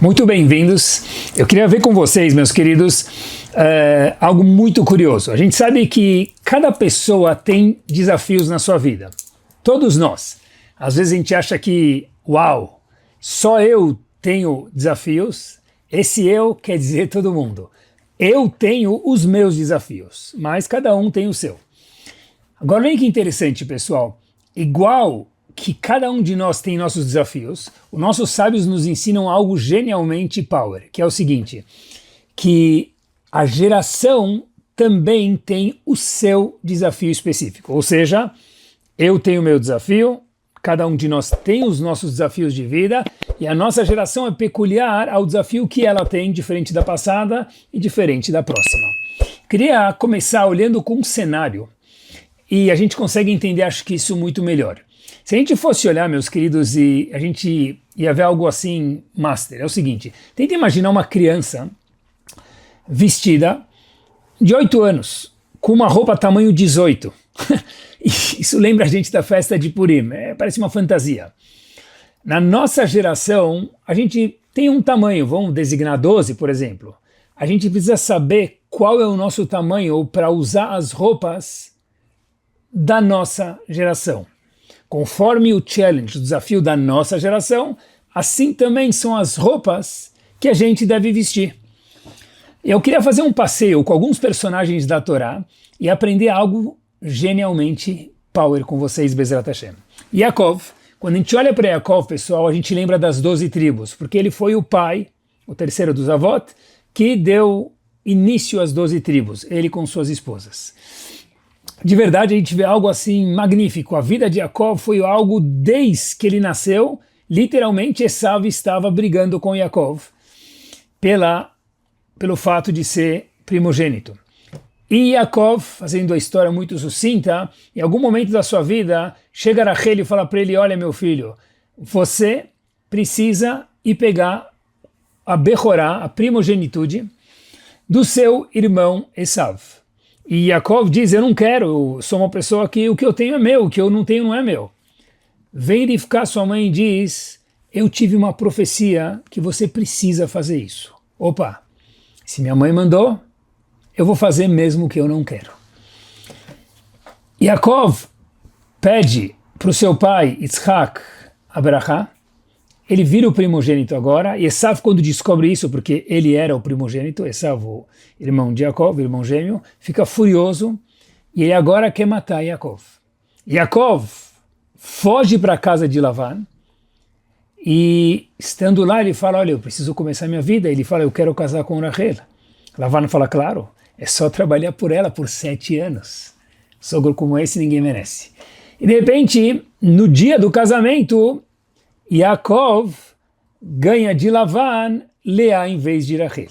Muito bem-vindos. Eu queria ver com vocês, meus queridos, algo muito curioso. A gente sabe que cada pessoa tem desafios na sua vida. Todos nós. Às vezes a gente acha que, uau, só eu tenho desafios. Esse eu quer dizer todo mundo. Eu tenho os meus desafios, mas cada um tem o seu. Agora, olha que interessante, pessoal. Igual que cada um de nós tem nossos desafios, os nossos sábios nos ensinam algo genialmente power, que é o seguinte, que a geração também tem o seu desafio específico. Ou seja, eu tenho o meu desafio, cada um de nós tem os nossos desafios de vida, e a nossa geração é peculiar ao desafio que ela tem, diferente da passada e diferente da próxima. Queria começar olhando com um cenário, e a gente consegue entender, acho que isso muito melhor. Se a gente fosse olhar, meus queridos, e a gente ia ver algo assim, master, é o seguinte, tenta imaginar uma criança vestida de 8 anos, com uma roupa tamanho 18. Isso lembra a gente da festa de Purim, parece uma fantasia. Na nossa geração, a gente tem um tamanho, vamos designar 12, por exemplo. A gente precisa saber qual é o nosso tamanho para usar as roupas da nossa geração. Conforme o challenge, o desafio da nossa geração, assim também são as roupas que a gente deve vestir. Eu queria fazer um passeio com alguns personagens da Torá e aprender algo genialmente power com vocês, Bezrat Hashem. Yaakov, quando a gente olha para Yaakov, pessoal, a gente lembra das 12 tribos, porque ele foi o pai, o terceiro dos avós, que deu início às 12 tribos, ele com suas esposas. De verdade, a gente vê algo assim magnífico. A vida de Yaakov foi algo desde que ele nasceu. Literalmente, Esav estava brigando com Yaakov pelo fato de ser primogênito. E Yaakov, fazendo a história muito sucinta, em algum momento da sua vida, chega Rachel e fala para ele, olha meu filho, você precisa ir pegar a Bechorá, a primogenitude, do seu irmão Esav. E Yaakov diz, eu não quero, eu sou uma pessoa que o que eu tenho é meu, o que eu não tenho não é meu. Vem Rivka, sua mãe, diz, eu tive uma profecia que você precisa fazer isso. Opa, se minha mãe mandou, eu vou fazer mesmo que eu não quero. Yaakov pede para o seu pai, Yitzhak, a Berachá. Ele vira o primogênito agora, e Esav, quando descobre isso, porque ele era o primogênito, Esav, o irmão de Yaakov, irmão gêmeo, fica furioso, e ele agora quer matar Yaakov. Yaakov foge para a casa de Lavan, e estando lá ele fala, olha, eu preciso começar minha vida. Ele fala, eu quero casar com Rachel. Lavan fala, claro, é só trabalhar por ela por 7 anos. Sogro como esse ninguém merece. E de repente, no dia do casamento, Yaakov ganha de Lavan Leá em vez de Rachel.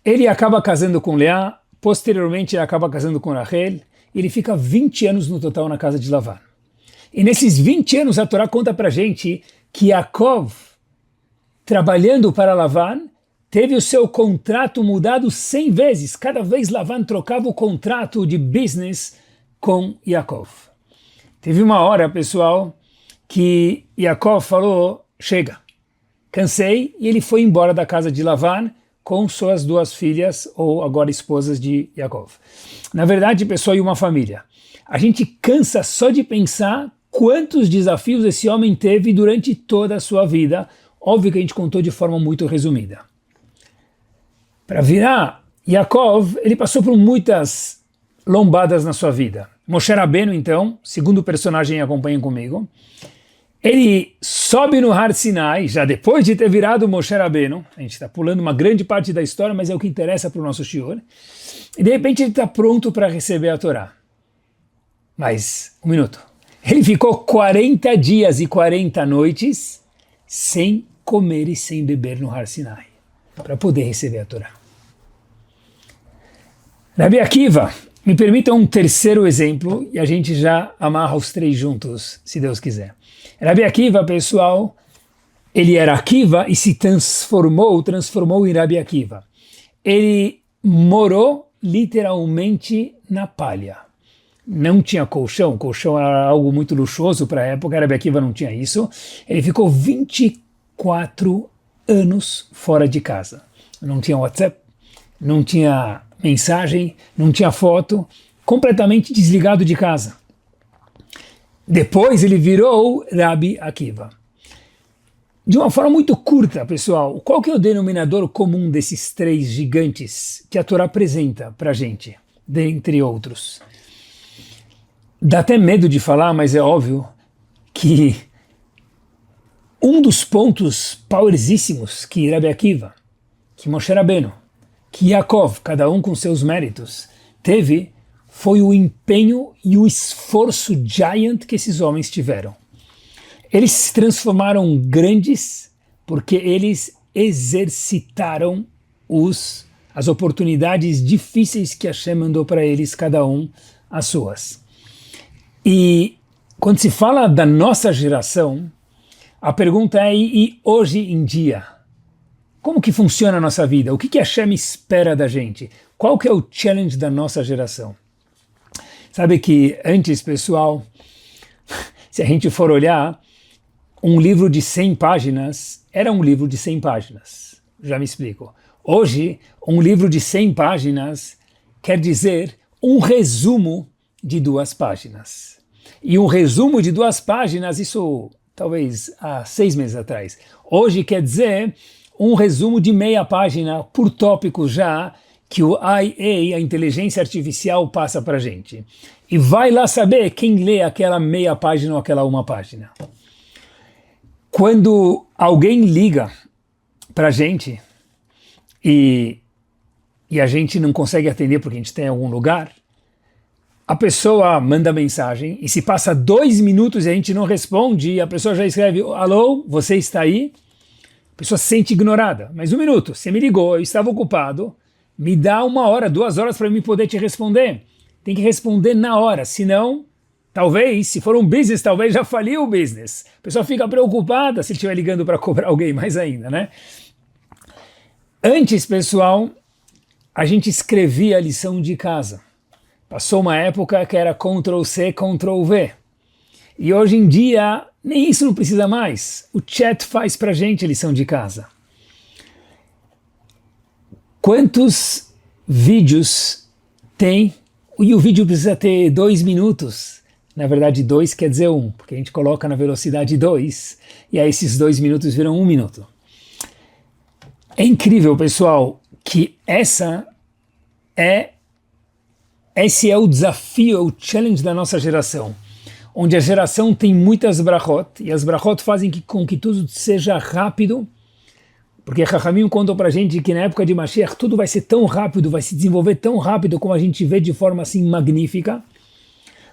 Ele acaba casando com Leá, posteriormente ele acaba casando com Rachel, ele fica 20 anos no total na casa de Lavan. E nesses 20 anos a Torá conta pra gente que Yaakov, trabalhando para Lavan, teve o seu contrato mudado 100 vezes. Cada vez Lavan trocava o contrato de business com Yaakov. Teve uma hora, pessoal, que Yaakov falou, chega, cansei, e ele foi embora da casa de Lavan com suas 2 filhas, ou agora esposas de Yaakov. Na verdade, pessoal, e uma família. A gente cansa só de pensar quantos desafios esse homem teve durante toda a sua vida. Óbvio que a gente contou de forma muito resumida. Para virar Yaakov, ele passou por muitas lombadas na sua vida. Moshe Rabbeinu, então, segundo personagem, acompanhem comigo, ele sobe no Har Sinai, já depois de ter virado Moshe Rabbeinu. A gente está pulando uma grande parte da história, mas é o que interessa para o nosso shiur. E de repente ele está pronto para receber a Torá. Mas, um minuto. Ele ficou 40 dias e 40 noites sem comer e sem beber no Har Sinai, para poder receber a Torá. Rabi Akiva, me permitam um terceiro exemplo, e a gente já amarra os 3 juntos, se Deus quiser. Rabi Akiva, pessoal, ele era Akiva e se transformou em Rabi Akiva. Ele morou literalmente na palha. Não tinha colchão, colchão era algo muito luxuoso para a época, Rabi Akiva não tinha isso. Ele ficou 4 anos fora de casa. Não tinha WhatsApp, não tinha mensagem, não tinha foto, completamente desligado de casa. Depois ele virou Rabi Akiva. De uma forma muito curta, pessoal, qual que é o denominador comum desses 3 gigantes que a Torá apresenta para a gente, dentre outros? Dá até medo de falar, mas é óbvio que um dos pontos powerzíssimos que Rabi Akiva, que Moshe Rabbeinu, que Yaakov, cada um com seus méritos, teve, foi o empenho e o esforço giant que esses homens tiveram. Eles se transformaram grandes porque eles exercitaram as oportunidades difíceis que Hashem mandou para eles, cada um as suas. E quando se fala da nossa geração, a pergunta é, e hoje em dia? Como que funciona a nossa vida? O que Hashem espera da gente? Qual que é o challenge da nossa geração? Sabe que antes, pessoal, se a gente for olhar, um livro de 100 páginas era um livro de 100 páginas. Já me explico. Hoje, um livro de 100 páginas quer dizer um resumo de 2 páginas. E um resumo de 2 páginas, isso talvez há 6 meses atrás. Hoje quer dizer um resumo de meia página por tópico já, que o IA, a inteligência artificial, passa para a gente. E vai lá saber quem lê aquela meia página ou aquela 1 página. Quando alguém liga para a gente e a gente não consegue atender porque a gente está em algum lugar, a pessoa manda mensagem e se passa 2 minutos e a gente não responde, a pessoa já escreve, alô, você está aí? A pessoa se sente ignorada. Mas 1 minuto, você me ligou, eu estava ocupado, me dá 1 hora, 2 horas para eu poder te responder. Tem que responder na hora, senão, talvez, se for um business, talvez já faliu o business. A pessoa fica preocupada se ele estiver ligando para cobrar alguém, mais ainda, né? Antes, pessoal, a gente escrevia a lição de casa. Passou uma época que era Ctrl+C, Ctrl+V. E hoje em dia, nem isso não precisa mais. O chat faz pra gente a lição de casa. Quantos vídeos tem? E o vídeo precisa ter 2 minutos. Na verdade, 2 quer dizer 1, porque a gente coloca na velocidade 2, e aí esses 2 minutos viram 1 minuto. É incrível, pessoal, que esse é o desafio, o challenge da nossa geração, onde a geração tem muitas brachot, e as brachot fazem com que tudo seja rápido, porque Chachamim contou pra gente que na época de Mashiach tudo vai ser tão rápido, vai se desenvolver tão rápido como a gente vê de forma assim magnífica,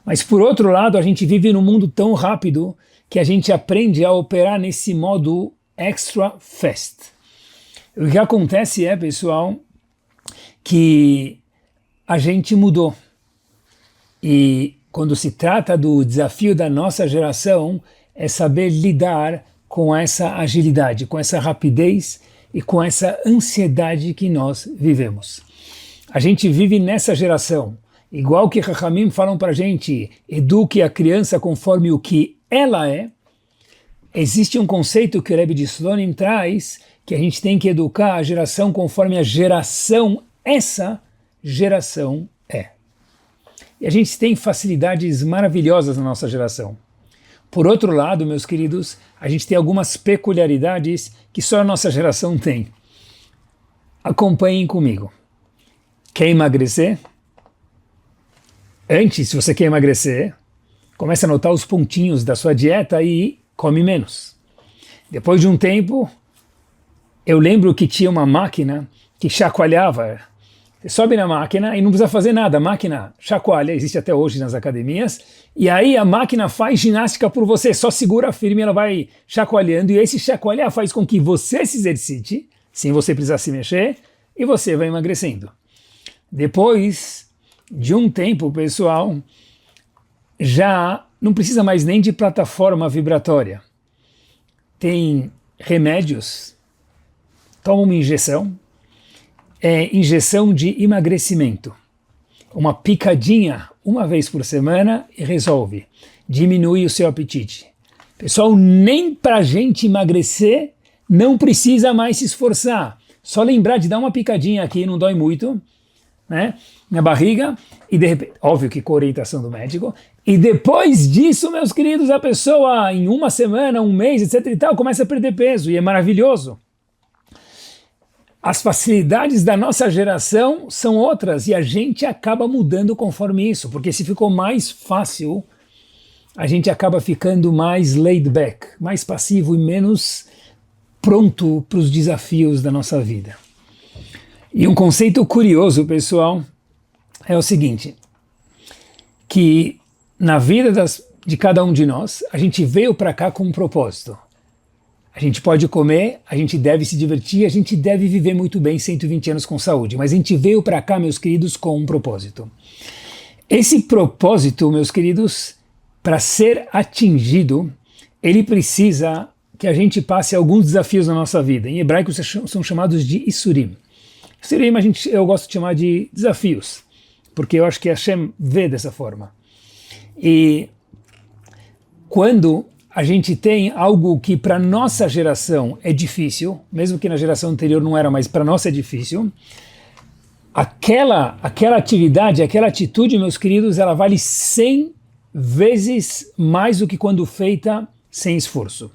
mas por outro lado a gente vive num mundo tão rápido que a gente aprende a operar nesse modo extra fast. O que acontece é, pessoal, que a gente mudou. E quando se trata do desafio da nossa geração, é saber lidar com essa agilidade, com essa rapidez e com essa ansiedade que nós vivemos. A gente vive nessa geração, igual que Chachamim falam para a gente, eduque a criança conforme o que ela é. Existe um conceito que o Rebbe de Slonim traz, que a gente tem que educar a geração conforme a geração, essa geração é. E a gente tem facilidades maravilhosas na nossa geração. Por outro lado, meus queridos, a gente tem algumas peculiaridades que só a nossa geração tem. Acompanhem comigo. Quer emagrecer? Antes, se você quer emagrecer, comece a anotar os pontinhos da sua dieta e come menos. Depois de um tempo, eu lembro que tinha uma máquina que chacoalhava. Você sobe na máquina e não precisa fazer nada, a máquina chacoalha, existe até hoje nas academias, e aí a máquina faz ginástica por você, só segura firme, ela vai chacoalhando, e esse chacoalhar faz com que você se exercite, sem você precisar se mexer, e você vai emagrecendo. Depois de um tempo, pessoal, já não precisa mais nem de plataforma vibratória. Tem remédios, toma uma injeção, injeção de emagrecimento. Uma picadinha 1 vez por semana e resolve. Diminui o seu apetite. Pessoal, nem para a gente emagrecer não precisa mais se esforçar. Só lembrar de dar uma picadinha aqui, não dói muito, né, na barriga, e de repente, óbvio que com orientação do médico, e depois disso, meus queridos, a pessoa em uma semana, um mês, etc e tal, começa a perder peso, e é maravilhoso. As facilidades da nossa geração são outras, e a gente acaba mudando conforme isso, porque se ficou mais fácil, a gente acaba ficando mais laid back, mais passivo e menos pronto para os desafios da nossa vida. E um conceito curioso, pessoal, é o seguinte, que na vida de cada um de nós, a gente veio para cá com um propósito. A gente pode comer, a gente deve se divertir, a gente deve viver muito bem 120 anos com saúde, mas a gente veio para cá, meus queridos, com um propósito. Esse propósito, meus queridos, para ser atingido, ele precisa que a gente passe alguns desafios na nossa vida. Em hebraico são chamados de Isurim. Isurim eu gosto de chamar de desafios, porque eu acho que Hashem vê dessa forma. E quando a gente tem algo que para nossa geração é difícil, mesmo que na geração anterior não era, mas para nós é difícil, aquela atividade, aquela atitude, meus queridos, ela vale 100 vezes mais do que quando feita sem esforço.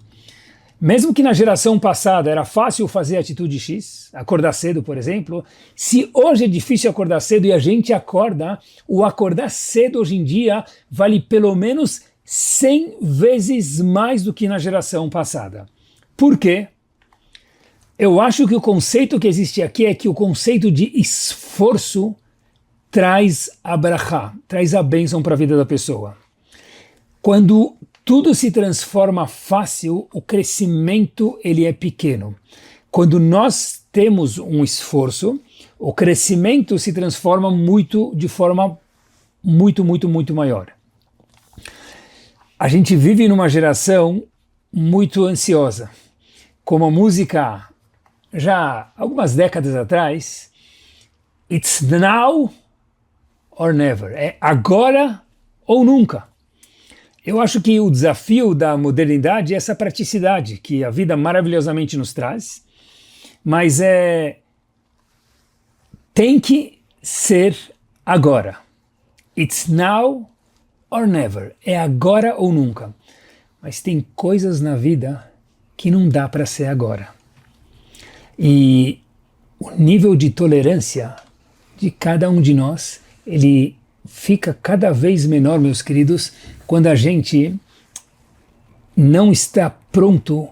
Mesmo que na geração passada era fácil fazer a atitude X, acordar cedo, por exemplo, se hoje é difícil acordar cedo e a gente acorda, o acordar cedo hoje em dia vale pelo menos 100 vezes mais do que na geração passada. Por quê? Eu acho que o conceito que existe aqui é que o conceito de esforço traz a brachá, traz a bênção para a vida da pessoa. Quando tudo se transforma fácil, o crescimento ele é pequeno. Quando nós temos um esforço, o crescimento se transforma de forma muito maior. A gente vive numa geração muito ansiosa. Como a música já algumas décadas atrás, it's now or never. É agora ou nunca. Eu acho que o desafio da modernidade é essa praticidade que a vida maravilhosamente nos traz, mas tem que ser agora. It's now or never. É agora ou nunca. Mas tem coisas na vida que não dá para ser agora. E o nível de tolerância de cada um de nós, ele fica cada vez menor, meus queridos, quando a gente não está pronto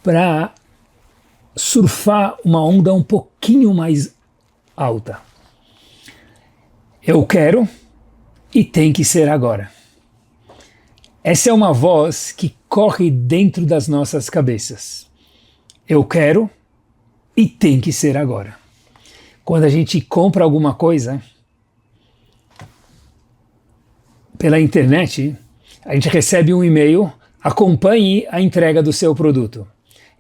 para surfar uma onda um pouquinho mais alta. Eu quero e tem que ser agora. Essa é uma voz que corre dentro das nossas cabeças. Eu quero e tem que ser agora. Quando a gente compra alguma coisa pela internet, a gente recebe um e-mail, acompanhe a entrega do seu produto.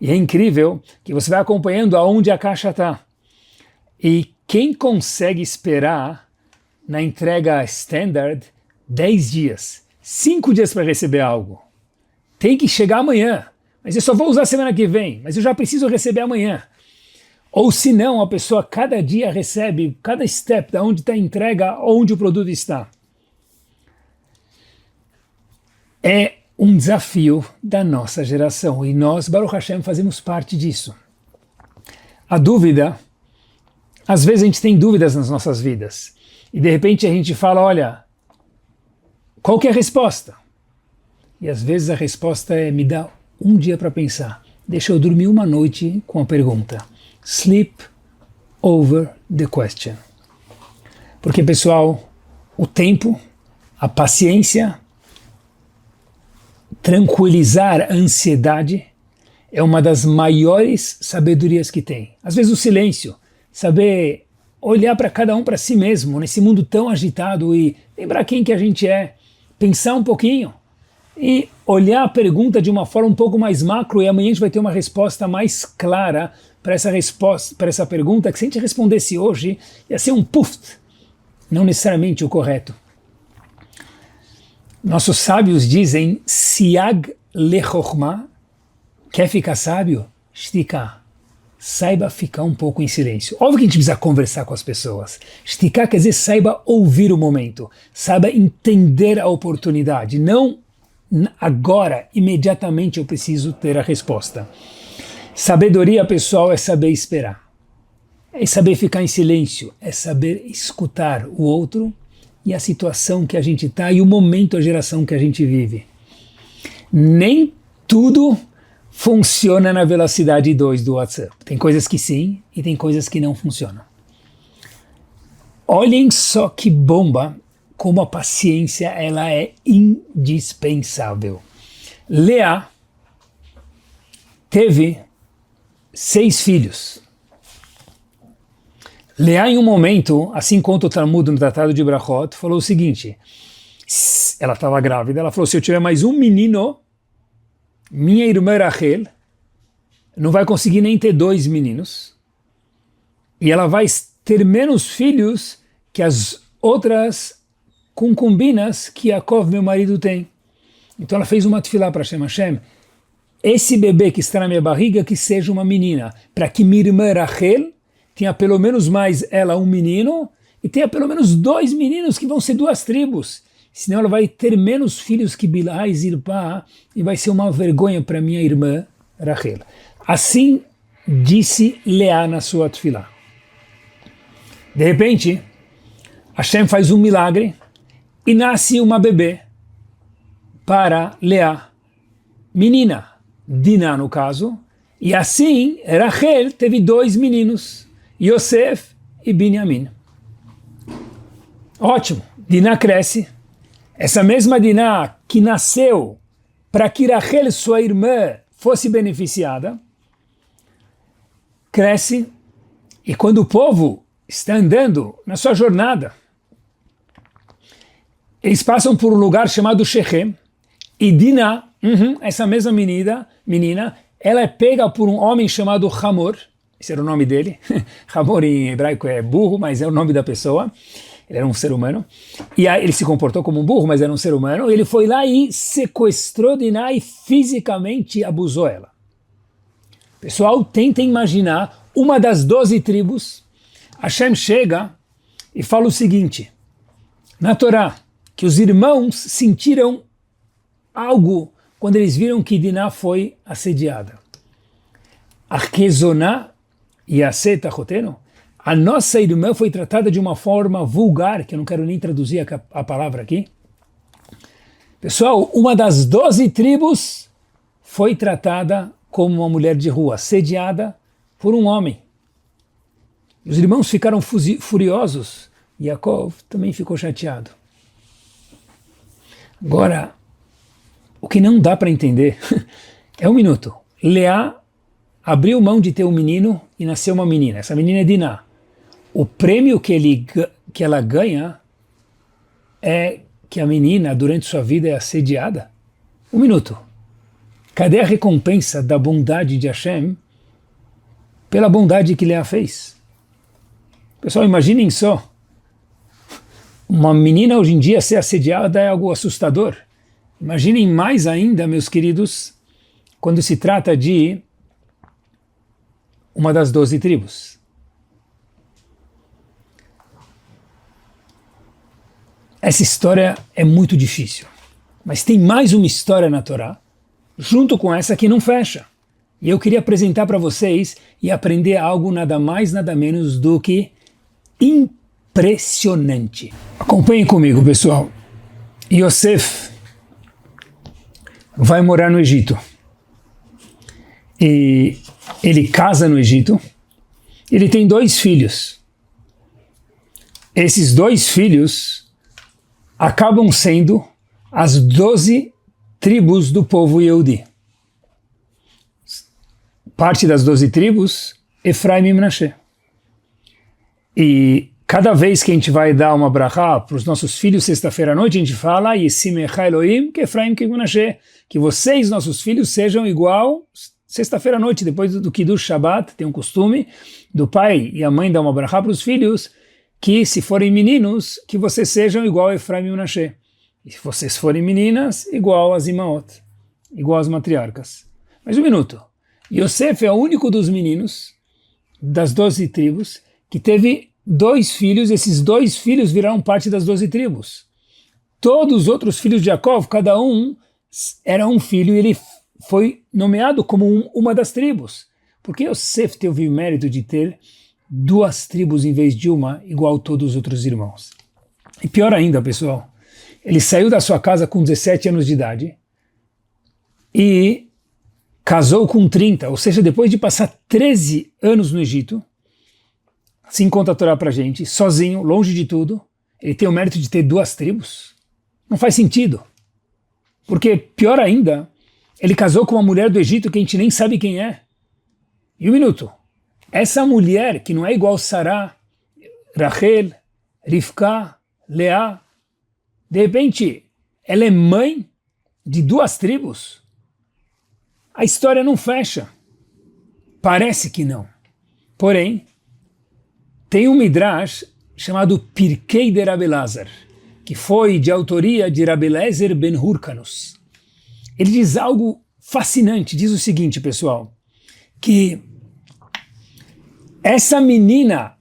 E é incrível que você vai acompanhando aonde a caixa está. E quem consegue esperar na entrega standard 10 dias, 5 dias para receber algo? Tem que chegar amanhã, mas eu só vou usar semana que vem, mas eu já preciso receber amanhã. Ou se não, a pessoa cada dia recebe, cada step da onde está a entrega, onde o produto está. É um desafio da nossa geração e nós, Baruch Hashem, fazemos parte disso. A dúvida, às vezes a gente tem dúvidas nas nossas vidas e de repente a gente fala, olha, qual que é a resposta? E às vezes a resposta é, me dá um dia para pensar, deixa eu dormir uma noite com a pergunta. Sleep over the question. Porque, pessoal, o tempo, a paciência, tranquilizar a ansiedade é uma das maiores sabedorias que tem. Às vezes o silêncio, saber olhar para cada um para si mesmo, nesse mundo tão agitado e lembrar quem que a gente é, pensar um pouquinho e olhar a pergunta de uma forma um pouco mais macro e amanhã a gente vai ter uma resposta mais clara para essa resposta, para essa pergunta, que se a gente respondesse hoje, ia ser um puf, não necessariamente o correto. Nossos sábios dizem, siag lechokhmah, quer ficar sábio? Shtiká. Saiba ficar um pouco em silêncio. Óbvio que a gente precisa conversar com as pessoas. Shtiká quer dizer saiba ouvir o momento, saiba entender a oportunidade. Não agora, imediatamente eu preciso ter a resposta. Sabedoria pessoal é saber esperar. É saber ficar em silêncio, é saber escutar o outro e a situação que a gente está e o momento, a geração que a gente vive. Nem tudo funciona na velocidade 2 do WhatsApp. Tem coisas que sim e tem coisas que não funcionam. Olhem só que bomba, como a paciência ela é indispensável. Leá teve 6 filhos. Leá, em um momento, assim conta o Talmud no Tratado de Brachot, falou o seguinte, ela estava grávida, ela falou, se eu tiver mais um menino, minha irmã Rachel não vai conseguir nem ter 2 meninos, e ela vai ter menos filhos que as outras concubinas que Yaakov, meu marido, tem. Então ela fez uma tefilá para Hashem, esse bebê que está na minha barriga, que seja uma menina, para que minha irmã Rachel tenha pelo menos mais ela um menino, e tenha pelo menos 2 meninos que vão ser 2 tribos. Senão ela vai ter menos filhos que Bilhá e Zilpá, e vai ser uma vergonha para minha irmã Rachel. Assim disse Leá na sua tefilá. De repente, Hashem faz um milagre, e nasce uma bebê para Leá, menina, Diná no caso, e assim Rachel teve 2 meninos, Yosef e Binyamin. Ótimo, Diná cresce. Essa mesma Diná que nasceu para que Rachel, sua irmã, fosse beneficiada, cresce, e quando o povo está andando na sua jornada, eles passam por um lugar chamado Shechem, e Diná, essa mesma menina, ela é pega por um homem chamado Hamor. Esse era o nome dele. Hamor em hebraico é burro, mas é o nome da pessoa. Ele era um ser humano. E aí ele se comportou como um burro, mas era um ser humano. Ele foi lá e sequestrou Diná e fisicamente abusou ela. Pessoal, tentem imaginar uma das 12 tribos. Hashem chega e fala o seguinte, na Torá, que os irmãos sentiram algo quando eles viram que Diná foi assediada. Arquezoná e Asetachoteno, a nossa irmã foi tratada de uma forma vulgar, que eu não quero nem traduzir a palavra aqui. Pessoal, uma das 12 tribos foi tratada como uma mulher de rua, assediada por um homem. Os irmãos ficaram furiosos, e Yaakov também ficou chateado. Agora, o que não dá para entender é um minuto. Leá abriu mão de ter um menino e nasceu uma menina. Essa menina é Diná. O prêmio que ela ganha é que a menina, durante sua vida, é assediada. Um minuto. Cadê a recompensa da bondade de Hashem pela bondade que Leá fez? Pessoal, imaginem só. Uma menina hoje em dia ser assediada é algo assustador. Imaginem mais ainda, meus queridos, quando se trata de uma das 12 tribos. Essa história é muito difícil, mas tem mais uma história na Torá, junto com essa que não fecha. E eu queria apresentar para vocês e aprender algo nada mais, nada menos do que impressionante. Acompanhem comigo, pessoal. Yosef vai morar no Egito. E ele casa no Egito. Ele tem 2 filhos. Esses 2 filhos acabam sendo as 12 tribos do povo Yehudi. Parte das 12 tribos, Efraim e Menashe. E cada vez que a gente vai dar uma brachá para os nossos filhos sexta-feira à noite, a gente fala Yesimecha Elohim, que Efraim, que Menashe, que vocês, nossos filhos, sejam igual sexta-feira à noite, depois do Kiddush Shabbat, tem um costume do pai e a mãe dar uma brachá para os filhos, que se forem meninos, que vocês sejam igual a Efraim e Menashe. E se vocês forem meninas, igual as Imaot, igual as matriarcas. Mas um minuto. Yosef é o único dos meninos das 12 tribos que teve 2 filhos, esses 2 filhos viraram parte das 12 tribos. Todos os outros filhos de Jacó, cada um era um filho e ele foi nomeado como uma das tribos. Porque Yosef teve o mérito de ter 2 tribos em vez de uma, igual todos os outros irmãos. E pior ainda, pessoal, ele saiu da sua casa com 17 anos de idade e casou com 30, ou seja, depois de passar 13 anos no Egito, assim conta a Torá pra gente, sozinho, longe de tudo, ele tem o mérito de ter 2 tribos? Não faz sentido. Porque, pior ainda, ele casou com uma mulher do Egito que a gente nem sabe quem é. E um minuto, essa mulher que não é igual Sará, Rachel, Rivka, Leá, de repente, ela é mãe de 2 tribos? A história não fecha. Parece que não. Porém, tem um Midrash chamado Pirkei de Rabi Elazar, que foi de autoria de Rabi Eliezer ben Hurkanus. Ele diz algo fascinante, diz o seguinte, pessoal, que essa menina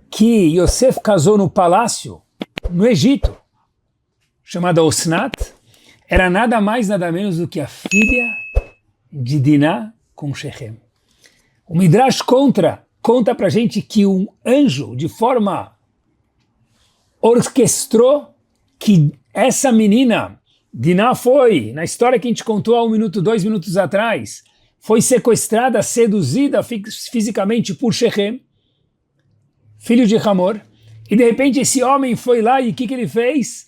que Yosef casou no palácio, no Egito, chamada Osnat, era nada mais, nada menos do que a filha de Diná com Shechem. O Midrash conta pra gente que um anjo, de forma orquestrou que essa menina, Diná, foi, na história que a gente contou há 1 minuto, 2 minutos atrás, foi sequestrada, seduzida fisicamente por Shechem, filho de Hamor, e de repente esse homem foi lá e o que ele fez?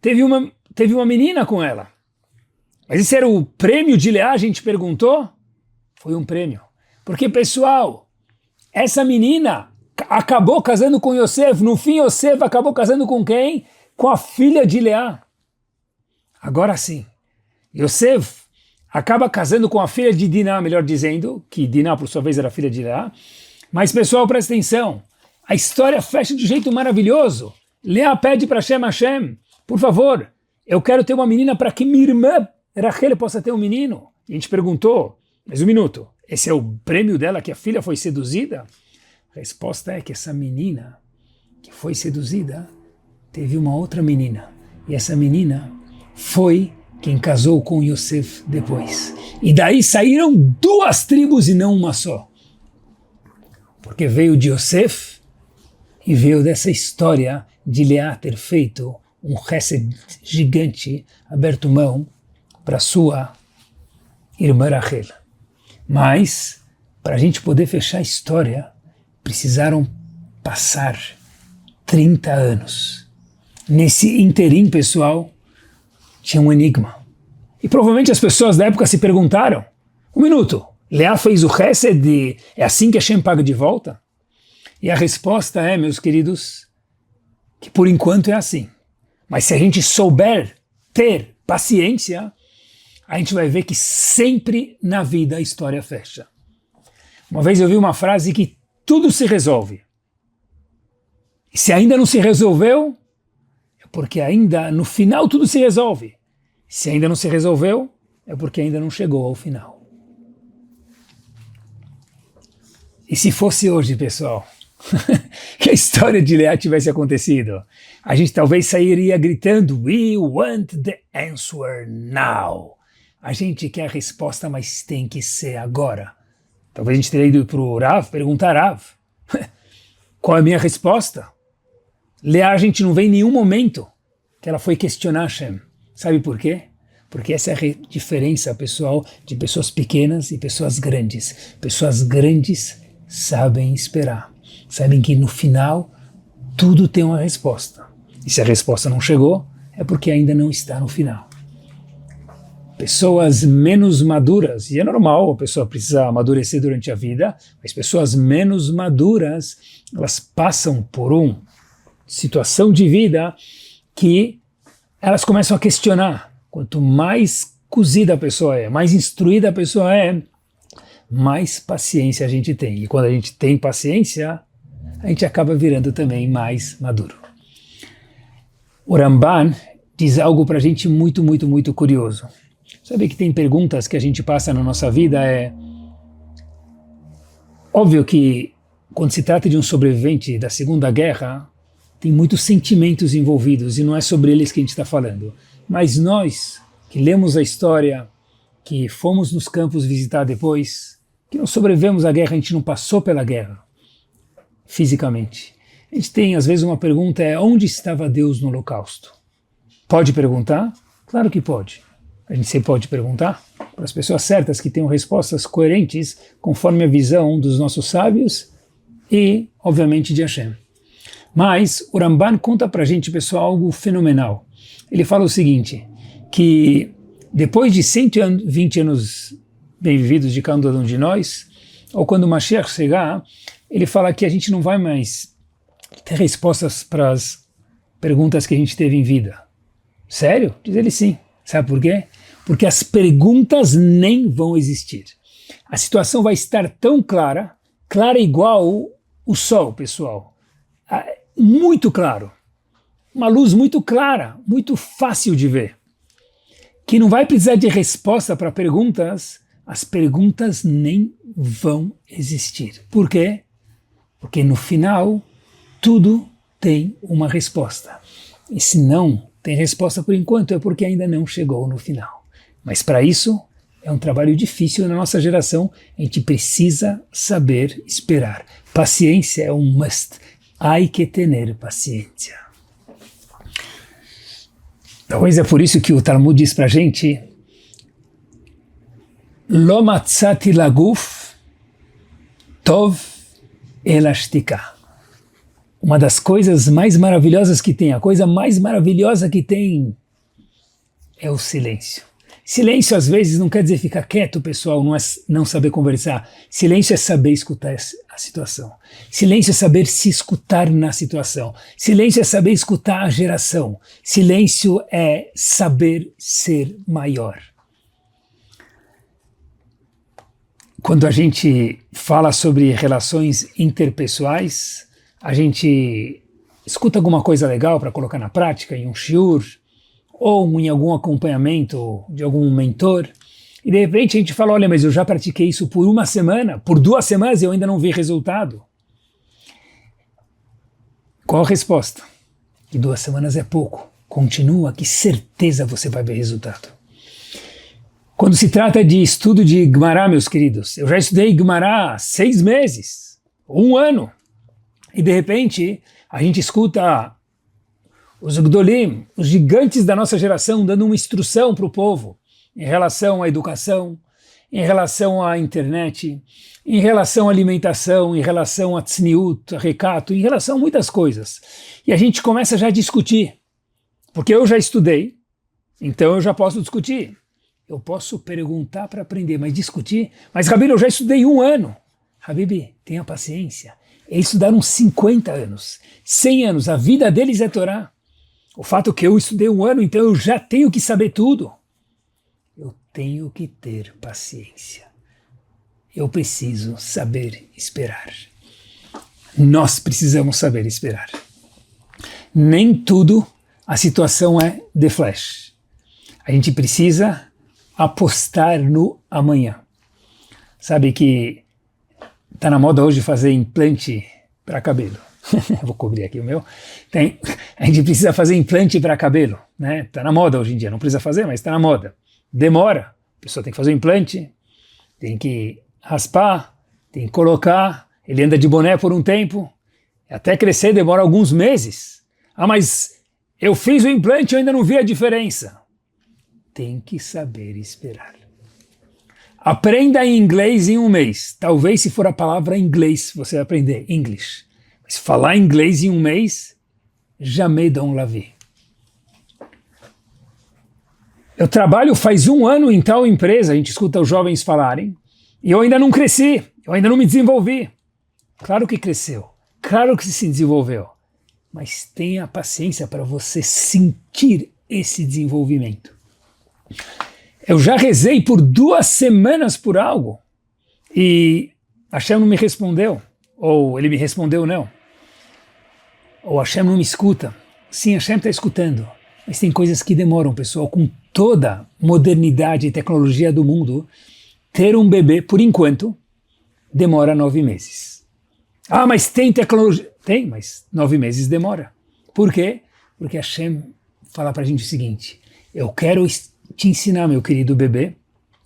Teve uma menina com ela. Mas esse era o prêmio de Leá, a gente perguntou? Foi um prêmio. Porque, pessoal, essa menina acabou casando com Yosef. No fim, Yosef acabou casando com quem? Com a filha de Leá. Agora sim, Yosef acaba casando com a filha de Diná, melhor dizendo, que Diná, por sua vez, era filha de Leá. Mas, pessoal, presta atenção. A história fecha de um jeito maravilhoso. Leá pede para Hashem, por favor, eu quero ter uma menina para que minha irmã Rachel possa ter um menino. E a gente perguntou, mas um minuto, esse é o prêmio dela, que a filha foi seduzida? A resposta é que essa menina que foi seduzida teve uma outra menina. E essa menina foi quem casou com Yosef depois. E daí saíram 2 tribos e não uma só. Porque veio de Yosef e veio dessa história de Leá ter feito um chesed gigante, aberto mão para sua irmã Rachel. Mas, para a gente poder fechar a história, precisaram passar 30 anos. Nesse interim, pessoal, tinha um enigma. E provavelmente as pessoas da época se perguntaram, 1 minuto, Leá fez o chesed, é assim que Hashem paga de volta? E a resposta é, meus queridos, que por enquanto é assim. Mas se a gente souber ter paciência, a gente vai ver que sempre na vida a história fecha. Uma vez eu vi uma frase que tudo se resolve. E se ainda não se resolveu, é porque ainda no final tudo se resolve. Se ainda não se resolveu, é porque ainda não chegou ao final. E se fosse hoje, pessoal, que a história de Leá tivesse acontecido, a gente talvez sairia gritando, "We want the answer now." A gente quer a resposta, mas tem que ser agora. Talvez a gente teria ido para o Rav, perguntar, Rav, qual é a minha resposta? Leá, a gente não vê em nenhum momento que ela foi questionar Hashem. Sabe por quê? Porque essa é a diferença, pessoal, de pessoas pequenas e pessoas grandes. Pessoas grandes sabem esperar. Sabem que no final tudo tem uma resposta. E se a resposta não chegou, é porque ainda não está no final. Pessoas menos maduras, e é normal, a pessoa precisa amadurecer durante a vida, mas pessoas menos maduras, elas passam por uma situação de vida que elas começam a questionar. Quanto mais cozida a pessoa é, mais instruída a pessoa é, mais paciência a gente tem. E quando a gente tem paciência, a gente acaba virando também mais maduro. O Ramban diz algo para a gente muito, muito, muito curioso. Sabe que tem perguntas que a gente passa na nossa vida, Óbvio que quando se trata de um sobrevivente da Segunda Guerra, tem muitos sentimentos envolvidos e não é sobre eles que a gente está falando. Mas nós, que lemos a história, que fomos nos campos visitar depois, que não sobrevivemos à guerra, a gente não passou pela guerra, fisicamente. A gente tem, às vezes, uma pergunta, onde estava Deus no Holocausto? Pode perguntar? Claro que pode. A gente sempre pode perguntar para as pessoas certas que tenham respostas coerentes conforme a visão dos nossos sábios e, obviamente, de Hashem. Mas o Ramban conta para a gente, pessoal, algo fenomenal. Ele fala o seguinte, que depois de 120 anos bem vividos de cada um de nós, ou quando o Mashiach chegar, ele fala que a gente não vai mais ter respostas para as perguntas que a gente teve em vida. Sério? Diz ele sim. Sabe por quê? Porque as perguntas nem vão existir. A situação vai estar tão clara, clara igual o sol, pessoal. Muito claro. Uma luz muito clara, muito fácil de ver. Que não vai precisar de resposta para perguntas, as perguntas nem vão existir. Por quê? Porque no final, tudo tem uma resposta. E se não tem resposta por enquanto, é porque ainda não chegou no final. Mas para isso, é um trabalho difícil na nossa geração, a gente precisa saber esperar. Paciência é um must. Hay que tener paciência. Talvez é por isso que o Talmud diz para a gente Lo matzati laguf tov elashtika. Uma das coisas mais maravilhosas que tem, a coisa mais maravilhosa que tem é o silêncio. Silêncio às vezes não quer dizer ficar quieto, pessoal, não é não saber conversar. Silêncio é saber escutar a situação. Silêncio é saber se escutar na situação. Silêncio é saber escutar a geração. Silêncio é saber ser maior. Quando a gente fala sobre relações interpessoais, a gente escuta alguma coisa legal para colocar na prática, em um shiur, ou em algum acompanhamento de algum mentor, e de repente a gente fala, olha, mas eu já pratiquei isso por uma semana, por 2 semanas e eu ainda não vi resultado. Qual a resposta? Que 2 semanas é pouco. Continua, que certeza você vai ver resultado. Quando se trata de estudo de Gemara, meus queridos, eu já estudei Gemara há 6 meses, 1 ano, e de repente a gente escuta os Gdolim, os gigantes da nossa geração, dando uma instrução para o povo em relação à educação, em relação à internet, em relação à alimentação, em relação a tzniut, a recato, em relação a muitas coisas. E a gente começa já a discutir, porque eu já estudei, então eu já posso discutir. Eu posso perguntar para aprender, mas discutir? Mas, Rabino, eu já estudei 1 ano. Habibi, tenha paciência. Eles estudaram 50 anos, 100 anos, a vida deles é Torá. O fato que eu estudei 1 ano, então eu já tenho que saber tudo. Eu tenho que ter paciência. Eu preciso saber esperar. Nós precisamos saber esperar. Nem tudo a situação é de flash. A gente precisa apostar no amanhã. Sabe que está na moda hoje fazer implante para cabelo. Vou cobrir aqui o meu. A gente precisa fazer implante para cabelo, né? Está na moda hoje em dia, não precisa fazer, mas está na moda. Demora, a pessoa tem que fazer o implante, tem que raspar, tem que colocar, ele anda de boné por um tempo, até crescer demora alguns meses. Ah, mas eu fiz o implante e eu ainda não vi a diferença. Tem que saber esperar. Aprenda inglês em 1 mês. Talvez se for a palavra inglês, você vai aprender English. Mas falar inglês em 1 mês, jamais dans la vie. Eu trabalho faz 1 ano em tal empresa, a gente escuta os jovens falarem, e eu ainda não cresci, eu ainda não me desenvolvi. Claro que cresceu, claro que se desenvolveu, mas tenha paciência para você sentir esse desenvolvimento. Eu já rezei por 2 semanas por algo, e Hashem não me respondeu, ou ele me respondeu não, ou Hashem não me escuta. Sim, Hashem está escutando, mas tem coisas que demoram, pessoal, com toda modernidade e tecnologia do mundo, ter um bebê, por enquanto, demora 9 meses. Ah, mas tem tecnologia? Tem, mas 9 meses demora. Por quê? Porque Hashem fala para a gente o seguinte: eu quero te ensinar, meu querido bebê,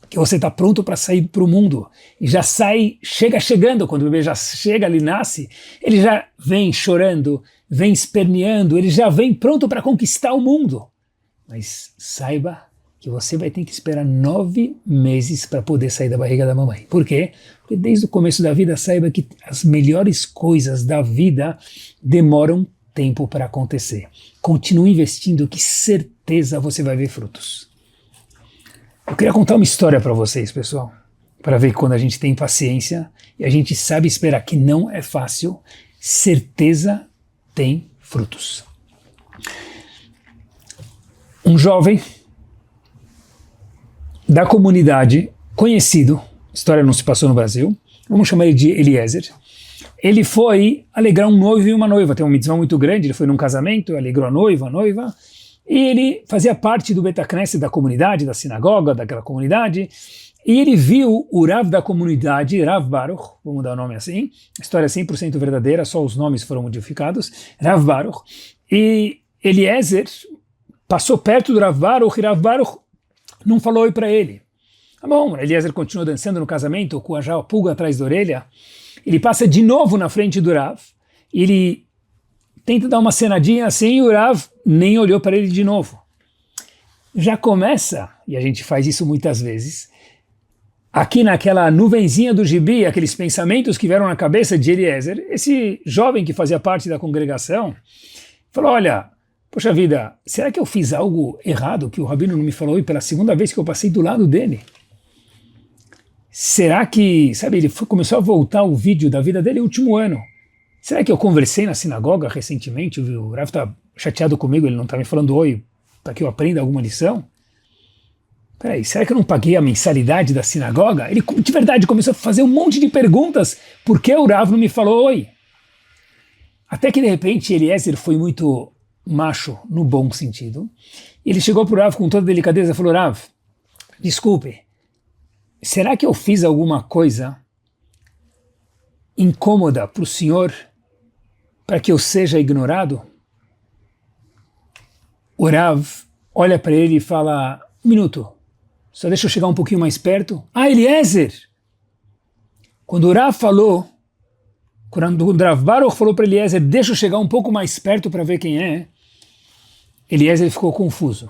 que você está pronto para sair para o mundo. E já sai, chegando, quando o bebê já chega, ele nasce, ele já vem chorando, vem esperneando, ele já vem pronto para conquistar o mundo. Mas saiba que você vai ter que esperar 9 meses para poder sair da barriga da mamãe. Por quê? Porque desde o começo da vida, saiba que as melhores coisas da vida demoram tempo para acontecer. Continue investindo, que certeza você vai ver frutos. Eu queria contar uma história para vocês, pessoal, para ver que quando a gente tem paciência e a gente sabe esperar, que não é fácil, certeza tem frutos. Um jovem da comunidade, conhecido, a história não se passou no Brasil, vamos chamar ele de Eliezer. Ele foi alegrar um noivo e uma noiva, tem uma mitzvah muito grande, ele foi num casamento, alegrou a noiva, e ele fazia parte do Bet HaKnesset, da comunidade, da sinagoga, daquela comunidade, e ele viu o Rav da comunidade, Rav Baruch, vamos dar o nome assim, a história é 100% verdadeira, só os nomes foram modificados, Rav Baruch, e Eliezer passou perto do Rav Baruch, e Rav Baruch não falou oi para ele. Tá bom, Eliezer continuou dançando no casamento, com a pulga atrás da orelha. Ele passa de novo na frente do Rav, e ele tenta dar uma cenadinha assim, e o Rav nem olhou para ele de novo. Já começa, e a gente faz isso muitas vezes, aqui naquela nuvenzinha do gibi, aqueles pensamentos que vieram na cabeça de Eliezer, esse jovem que fazia parte da congregação, falou: olha, poxa vida, será que eu fiz algo errado que o Rabino não me falou, e pela segunda vez que eu passei do lado dele? Será que, sabe, ele começou a voltar o vídeo da vida dele no último ano. Será que eu conversei na sinagoga recentemente? O Rav está chateado comigo, ele não está me falando oi para que eu aprenda alguma lição? Peraí, será que eu não paguei a mensalidade da sinagoga? Ele de verdade começou a fazer um monte de perguntas. Por que o Rav não me falou oi? Até que de repente Eliezer foi muito macho, no bom sentido. Ele chegou para o Rav com toda delicadeza e falou: Rav, desculpe, será que eu fiz alguma coisa incômoda para o senhor para que eu seja ignorado? O Rav olha para ele e fala: um minuto, só deixa eu chegar um pouquinho mais perto. Ah, Eliezer! Quando o Rav falou, quando o Rav Baruch falou para Eliezer: deixa eu chegar um pouco mais perto para ver quem é, Eliezer ficou confuso.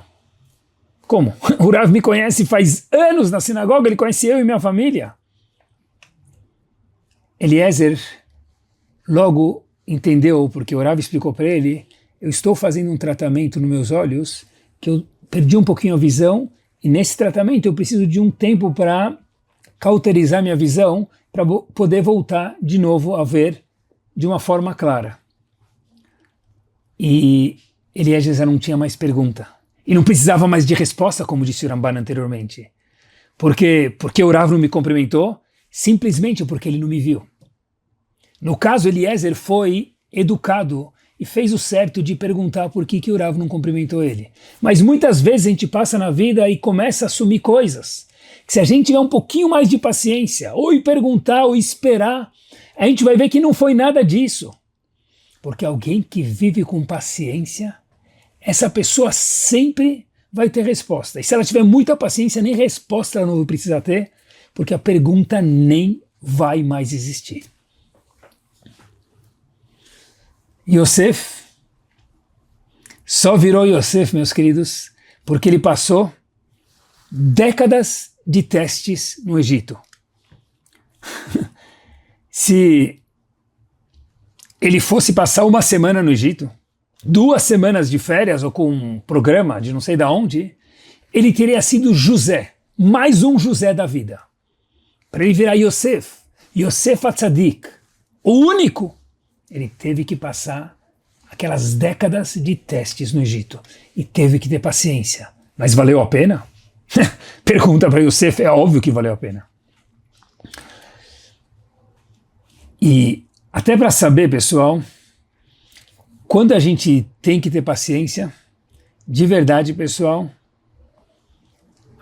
Como? O Rav me conhece faz anos na sinagoga, ele conhece eu e minha família. Eliezer logo entendeu, porque o Rav explicou para ele: eu estou fazendo um tratamento nos meus olhos, que eu perdi um pouquinho a visão, e nesse tratamento eu preciso de um tempo para cauterizar minha visão, para poder voltar de novo a ver de uma forma clara. E Eliezer já não tinha mais pergunta. E não precisava mais de resposta, como disse o Ramban anteriormente. Porque o Rav não me cumprimentou? Simplesmente porque ele não me viu. No caso, Eliezer foi educado e fez o certo de perguntar por que o Rav não cumprimentou ele. Mas muitas vezes a gente passa na vida e começa a assumir coisas, que se a gente tiver um pouquinho mais de paciência, ou perguntar, ou esperar, a gente vai ver que não foi nada disso. Porque alguém que vive com paciência, essa pessoa sempre vai ter resposta. E se ela tiver muita paciência, nem resposta ela não precisa ter, porque a pergunta nem vai mais existir. Yosef só virou Yosef, meus queridos, porque ele passou décadas de testes no Egito. Se ele fosse passar uma semana no Egito, 2 semanas de férias ou com um programa de não sei de onde, ele teria sido José, mais um José da vida. Para ele virar Yosef, Yosef Atzadik, o único, ele teve que passar aquelas décadas de testes no Egito e teve que ter paciência. Mas valeu a pena? Pergunta para Yosef, é óbvio que valeu a pena. E até para saber, pessoal, quando a gente tem que ter paciência, de verdade, pessoal,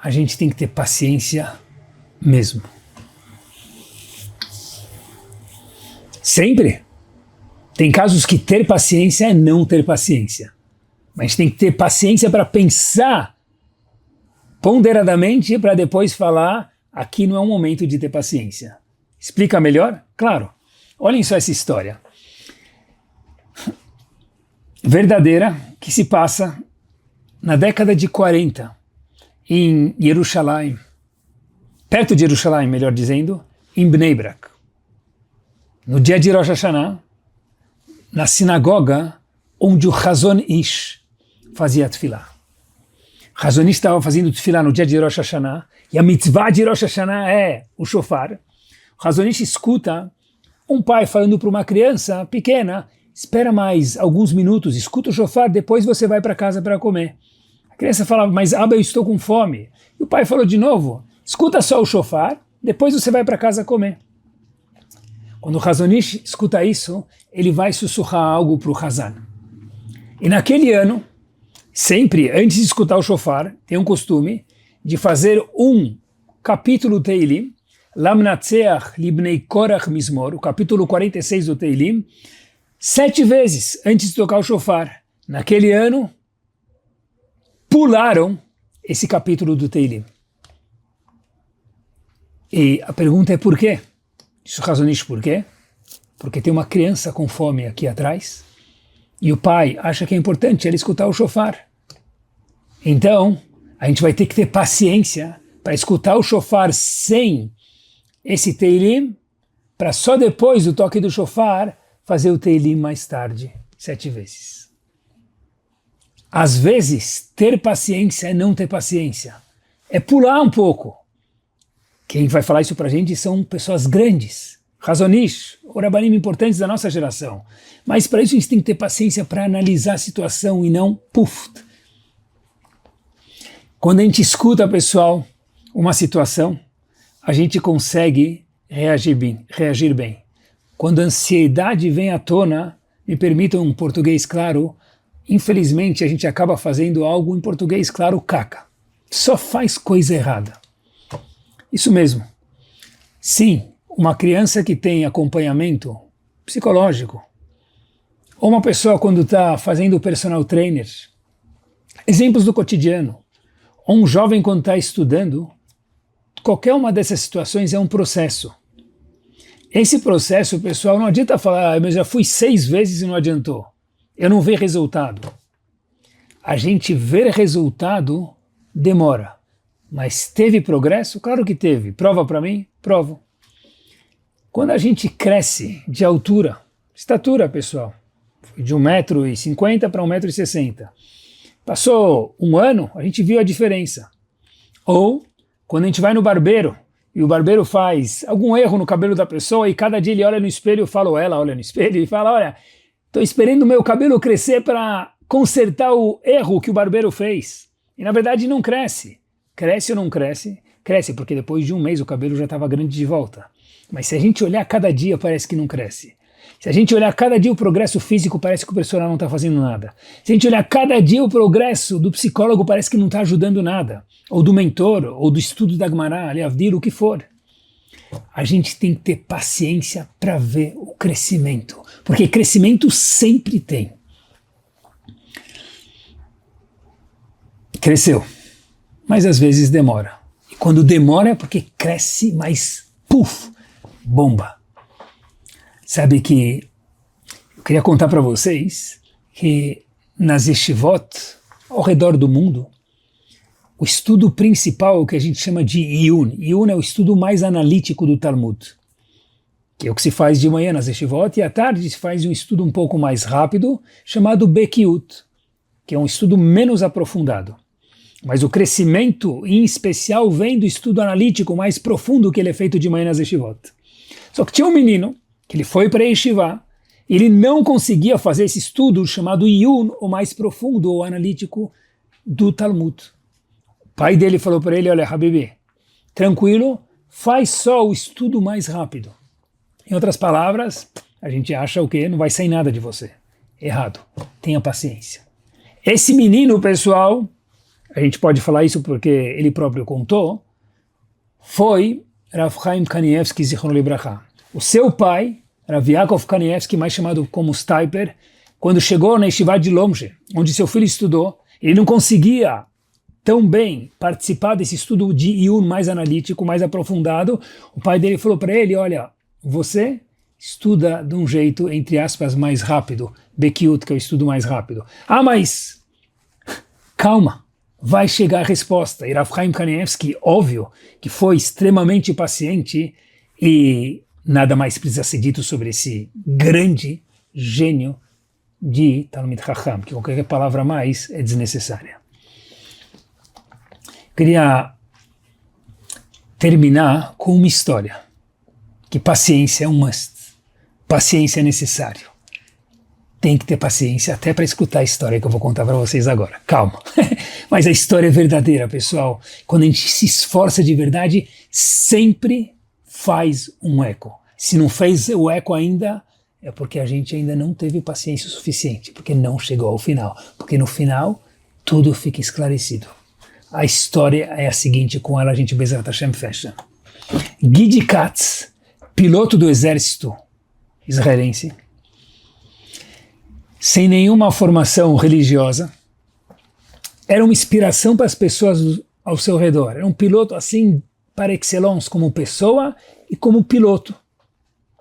a gente tem que ter paciência mesmo. Sempre. Tem casos que ter paciência é não ter paciência. Mas a gente tem que ter paciência para pensar ponderadamente para depois falar, aqui não é um momento de ter paciência. Explica melhor? Claro. Olhem só essa história verdadeira que se passa na década de 40 em Jerusalém, perto de Jerusalém, melhor dizendo, em Bnei Brak. No dia de Rosh Hashanah, na sinagoga onde o Chazon Ish fazia tefilá. O Chazon Ish estava fazendo tefilá no dia de Rosh Hashanah, e a mitzvah de Rosh Hashanah é o shofar. O Chazon Ish escuta um pai falando para uma criança pequena, espera mais alguns minutos, escuta o shofar, depois você vai para casa para comer. A criança falava, mas Abba, eu estou com fome. E o pai falou de novo, escuta só o shofar, depois você vai para casa comer. Quando o Chazon Ish escuta isso, ele vai sussurrar algo para o Hazan. E naquele ano, sempre, antes de escutar o shofar, tem um costume de fazer um capítulo Teilim, Lamnatseach Libnei Korach Mizmor, o capítulo 46 do Teilim, 7 vezes antes de tocar o shofar. Naquele ano, pularam esse capítulo do Teilim. E a pergunta é por quê? Isso é Chazon Ish, por quê? Porque tem uma criança com fome aqui atrás e o pai acha que é importante ele escutar o shofar. Então, a gente vai ter que ter paciência para escutar o shofar sem esse Teilim, para só depois do toque do shofar fazer o Teilim mais tarde, 7 vezes. Às vezes, ter paciência é não ter paciência. É pular um pouco. Quem vai falar isso para a gente são pessoas grandes, Chazon Ish, Orabanim importantes da nossa geração. Mas para isso a gente tem que ter paciência para analisar a situação e não puf. Quando a gente escuta, pessoal, uma situação, a gente consegue reagir bem. Quando a ansiedade vem à tona, me permitam um português claro, infelizmente a gente acaba fazendo algo em português claro, caca. Só faz coisa errada. Isso mesmo. Sim, uma criança que tem acompanhamento psicológico, ou uma pessoa quando está fazendo personal trainer, exemplos do cotidiano, ou um jovem quando está estudando, qualquer uma dessas situações é um processo. Esse processo, pessoal, não adianta falar, mas já fui 6 vezes e não adiantou. Eu não vejo resultado. A gente ver resultado demora. Mas teve progresso? Claro que teve. Prova para mim? Provo. Quando a gente cresce de altura, estatura, pessoal, foi de 1,50 m para 1,60 m. Passou um ano, a gente viu a diferença. Ou, quando a gente vai no barbeiro, e o barbeiro faz algum erro no cabelo da pessoa, e cada dia ele olha no espelho, ou ela olha no espelho e fala, olha, estou esperando o meu cabelo crescer para consertar o erro que o barbeiro fez. E na verdade não cresce. Cresce ou não cresce? Cresce, porque depois de um mês o cabelo já estava grande de volta. Mas se a gente olhar cada dia, parece que não cresce. Se a gente olhar cada dia o progresso físico, parece que o personal não está fazendo nada. Se a gente olhar cada dia o progresso do psicólogo, parece que não está ajudando nada. Ou do mentor, ou do estudo da Gemara, Leavdir, o que for. A gente tem que ter paciência para ver o crescimento. Porque crescimento sempre tem. Cresceu. Mas às vezes demora. E quando demora é porque cresce, mas puf, bomba. Sabe que eu queria contar para vocês que nas yeshivot ao redor do mundo, o estudo principal que a gente chama de Iyun. Iyun é o estudo mais analítico do Talmud, que é o que se faz de manhã nas yeshivot, e à tarde se faz um estudo um pouco mais rápido, chamado Bekiut, que é um estudo menos aprofundado. Mas o crescimento, em especial, vem do estudo analítico mais profundo que ele é feito de manhã nas yeshivot. Só que tinha um menino, que ele foi para a yeshiva, e ele não conseguia fazer esse estudo chamado Iyun, o mais profundo ou analítico do Talmud. O pai dele falou para ele, olha, Habibi, tranquilo, faz só o estudo mais rápido. Em outras palavras, a gente acha o quê? Não vai sair nada de você. Errado. Tenha paciência. Esse menino, pessoal, a gente pode falar isso porque ele próprio contou, foi Rav Chaim Kanievsky Zichrono Libracha. O seu pai Rav Yaakov Kanievsky, mais chamado como Steiper, quando chegou na Yeshiva de Lomje, onde seu filho estudou, ele não conseguia tão bem participar desse estudo de Iyun mais analítico, mais aprofundado. O pai dele falou para ele, olha, você estuda de um jeito, entre aspas, mais rápido, Bekiut, que é o estudo mais rápido. Ah, mas calma, vai chegar a resposta. E Rav Chaim Kanievsky, óbvio, que foi extremamente paciente, e nada mais precisa ser dito sobre esse grande gênio de Talmid Chacham, que qualquer palavra mais é desnecessária. Queria terminar com uma história, que paciência é um must, paciência é necessário. Tem que ter paciência até para escutar a história que eu vou contar para vocês agora. Calma, mas a história é verdadeira, pessoal. Quando a gente se esforça de verdade, sempre faz um eco. Se não fez o eco ainda, é porque a gente ainda não teve paciência o suficiente, porque não chegou ao final. Porque no final, tudo fica esclarecido. A história é a seguinte, com ela a gente, Bezerra Hashem, fecha. Gidi Katz, piloto do exército israelense, sem nenhuma formação religiosa, era uma inspiração para as pessoas ao seu redor. Era um piloto assim, par excellence, como pessoa e como piloto,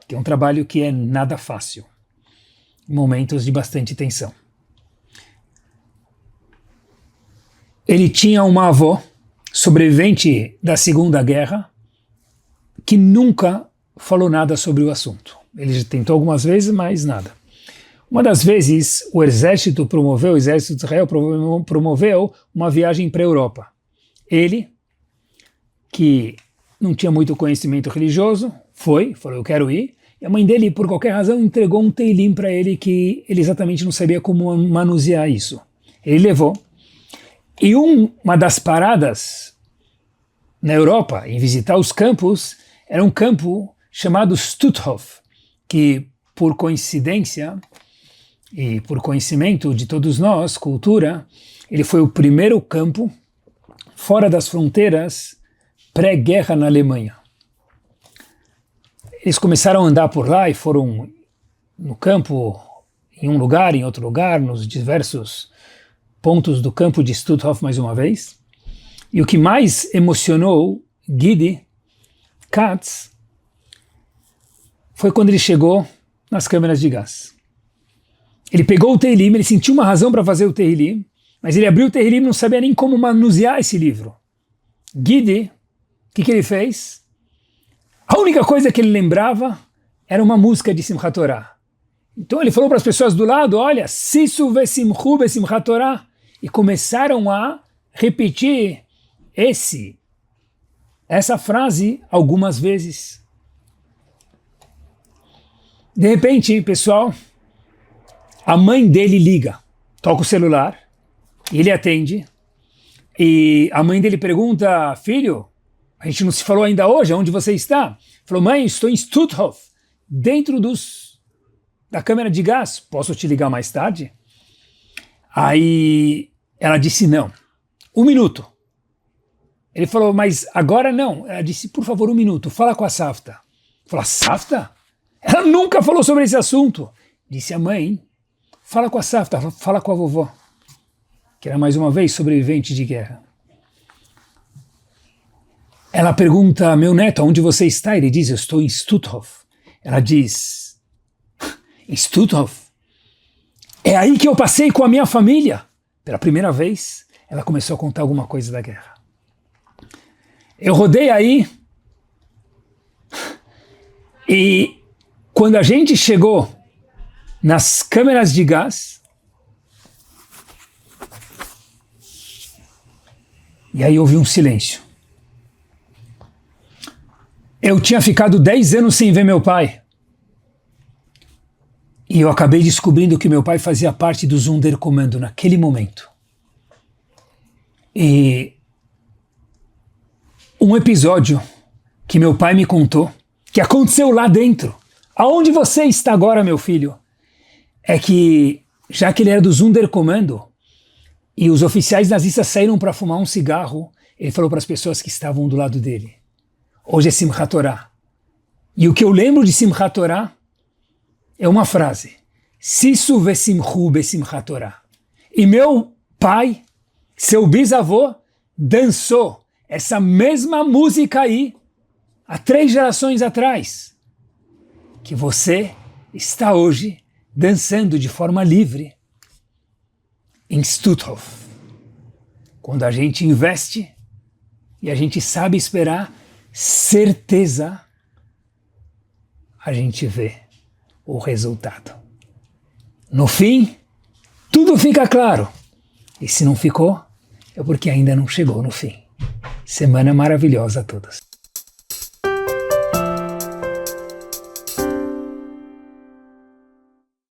que é um trabalho que é nada fácil, momentos de bastante tensão. Ele tinha uma avó, sobrevivente da Segunda Guerra, que nunca falou nada sobre o assunto. Ele já tentou algumas vezes, mas nada. Uma das vezes, o exército de Israel promoveu uma viagem para a Europa. Ele, que não tinha muito conhecimento religioso, falou, eu quero ir. E a mãe dele, por qualquer razão, entregou um teilim para ele que ele exatamente não sabia como manusear isso. Ele levou. E uma das paradas na Europa, em visitar os campos, era um campo chamado Stutthof, que por coincidência e por conhecimento de todos nós, cultura, ele foi o primeiro campo fora das fronteiras pré-guerra na Alemanha. Eles começaram a andar por lá e foram no campo, em um lugar, em outro lugar, nos diversos pontos do campo de Stutthof mais uma vez. E o que mais emocionou Gidi Katz foi quando ele chegou nas câmeras de gás. Ele pegou o Tehillim, ele sentiu uma razão para fazer o Tehillim, mas ele abriu o Tehillim e não sabia nem como manusear esse livro. Gidi, o que ele fez? A única coisa que ele lembrava era uma música de Simchat Torah. Então ele falou para as pessoas do lado, olha, Sisu vesimchu besimchat Torah, e começaram a repetir essa frase algumas vezes. De repente, pessoal, a mãe dele liga, toca o celular, e ele atende, e a mãe dele pergunta, filho, a gente não se falou ainda hoje, onde você está? Falou, mãe, estou em Stutthof, dentro da câmara de gás, posso te ligar mais tarde? Aí ela disse não, 1 minuto. Ele falou, mas agora não. Ela disse, por favor, 1 minuto, fala com a Safta. Falou, a Safta? Ela nunca falou sobre esse assunto. Disse a mãe, fala com a Safta, fala com a vovó, que era mais uma vez sobrevivente de guerra. Ela pergunta, meu neto, onde você está? Ele diz, eu estou em Stutthof. Ela diz, em Stutthof? É aí que eu passei com a minha família. Pela primeira vez, ela começou a contar alguma coisa da guerra. Eu rodei aí, e quando a gente chegou nas câmeras de gás, e aí houve um silêncio. Eu tinha ficado 10 anos sem ver meu pai. E eu acabei descobrindo que meu pai fazia parte do Sonderkommando naquele momento. E um episódio que meu pai me contou, que aconteceu lá dentro. Aonde você está agora, meu filho? É que, já que ele era do Sonderkommando, e os oficiais nazistas saíram para fumar um cigarro, ele falou para as pessoas que estavam do lado dele, hoje é Simchat Torah. E o que eu lembro de Simchat Torah é uma frase. Sisu vesimchu besimchat Torah. E meu pai, seu bisavô, dançou essa mesma música aí há 3 gerações atrás. Que você está hoje dançando de forma livre em Stutthof. Quando a gente investe e a gente sabe esperar, certeza, a gente vê o resultado. No fim, tudo fica claro. E se não ficou, é porque ainda não chegou no fim. Semana maravilhosa a todos.